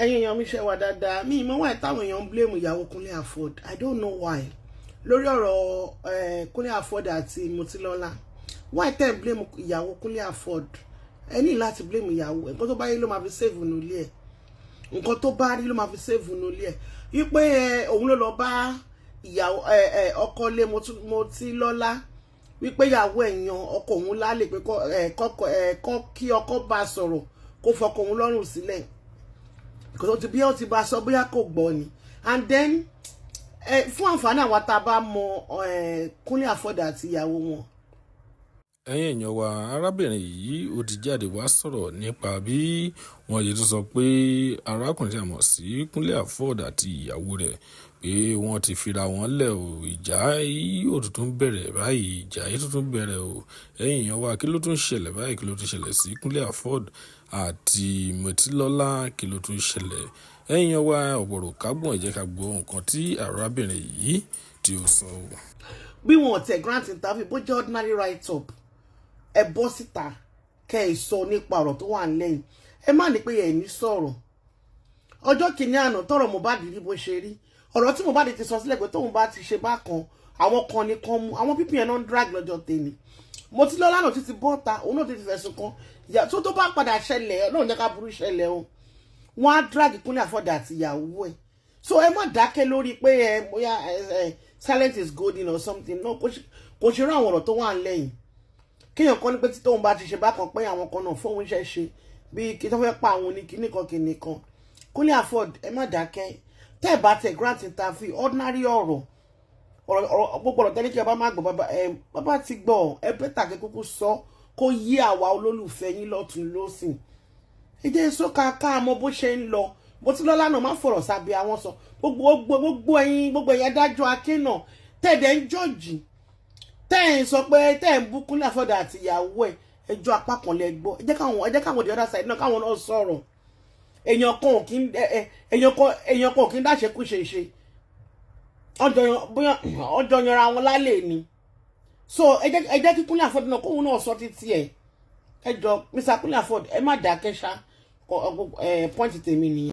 ẹ̀yin èèyàn mi ṣe wà dáadáa mi mọ̀ why táwọn èèyàn blame ìyàwó Kunle AFOD. I don't know why. Lórí ọ̀rọ̀ Kunle AFOD àti Motilola. Why tẹ́ blame ìyàwó Kunle AFOD? Ẹ ní láti blame ìyàwó. Nǹkan tó bá rí ló máa fi save nulẹ̀ ẹ̀. Nǹkan tó bá rí ló máa fi save nulẹ̀ ẹ̀. Wípé òun ló lọ bá ìyàwó ọkọ lé Motilola. Wípé ìyàwó ẹ̀yàn ọkọ òun lálẹ́ pé kí ọkọ bá sọ̀rọ̀ kó fọkọ òun lọ́rùn sílẹ̀. Because to be able to pass up, and then fún àǹfààní àwa tá bá mọ̀ Kunle AFOD àti ìyàwó wọn. Ẹ̀yin èèyàn wa, arábìnrin yìí ó ti jáde wá sọ̀rọ̀ nípa bí wọ́n yìí tó sọ pé arákùnrin tí a mọ̀ sí Kunle AFOD àti ìyàwó rẹ̀ pé wọ́n ti fira wọn lẹ̀ o, ìjà yìí ó tuntun bẹ̀rẹ̀ báyìí, ìjà yìí tuntun bẹ̀rẹ̀ o. Ẹ̀yin èèyàn wa, kí ló tún ṣẹlẹ̀ báyìí, kí ló tún ṣẹlẹ̀ sí Kunle AFOD àti Motilola, kí ló tún ṣẹlẹ̀? Ẹ̀yin èèyàn wa, ọ̀pọ̀rọ̀ kágbọ̀n ẹ jẹ́ ká gbọ́ nǹkan tí arábìnrin yìí tí ó sọ. Bí wọn tẹ grant interview bó jẹ́ ordinary write up ẹ bọ́ síta kẹ́ ẹ sọ nípa ọ̀rọ̀ tó wà lẹ́yìn. Ẹ má ní pé ẹ ní sọ̀rọ̀. Ọjọ́ kìíní àná tọ́rọ̀ Mohbad rí bó ṣe rí. Ọ̀rọ̀ tí Mohbad ti sọ sílẹ̀ pé tóun bá ti ṣe bákan àwọn kan ní kan mú àwọn pípín yẹn náà ń drag lọ́jọ́ tèmi. Motilola náà ti bọ́ta òun náà ti fẹ̀sùn kan ìyá tó bá padà ṣẹlẹ̀ Ọlọ́run jẹ́ ká burú ṣẹlẹ̀ o. Wọ́n á drag Kunle AFOD àti ìyàwó ẹ̀. So ẹ má dákẹ́ lórí pé bóyá silent is golden or something. No, kò ṣe rán àwọn ọ̀rọ̀ tó wà lẹ́yìn. Kéèyàn kan ní pé tí tóun bá ti ṣe bákan pé àwọn kan náà fóun ṣe bí kí tó fẹ́ pa àwọn oníkìníkan. Kunle AFOD ẹ má dákẹ́. Tẹ́ ẹ bá tẹ grant interview ordinary ọ̀rọ̀ gbogbo ọ̀rọ̀ tẹ́lẹ̀ kí ẹ bá má gbọ́ bàbá ti gbọ́ ẹ bẹ́tà kí kúkú sọ kó yí àwa olólùfẹ́ yín lọ́tún lọ́sìn. Ẹ jẹ́ sọ ká mọ̀ bó ṣe ń lọ. Motilola náà má fọ̀rọ̀ sábẹ́ àwọn sọ gbogbo ẹ̀yin adájọ́ Akin náà tẹ̀dẹ̀ ń jọ́ọ̀jì tẹ́ ẹ̀ sọ pé tẹ́ ẹ̀ ń bú Kunle AFOD àti ìyàwó ẹ̀ ẹjọ́ apá kan lẹ gbọ́ ẹ jẹ́ káwọn the other side náà káwọn náà sọ̀rọ̀. Èèyàn kan ò kí ń dáṣe kú ṣe ọjọ́ yanra wọn lálẹ́ ni. So ẹ jẹ́ kí Kunle AFOD náà kóhun náà sọ títí ẹ̀ ẹ jọ Mr. Kunle AFOD ẹ má dákẹ́ ṣá point tèmi nìyẹn.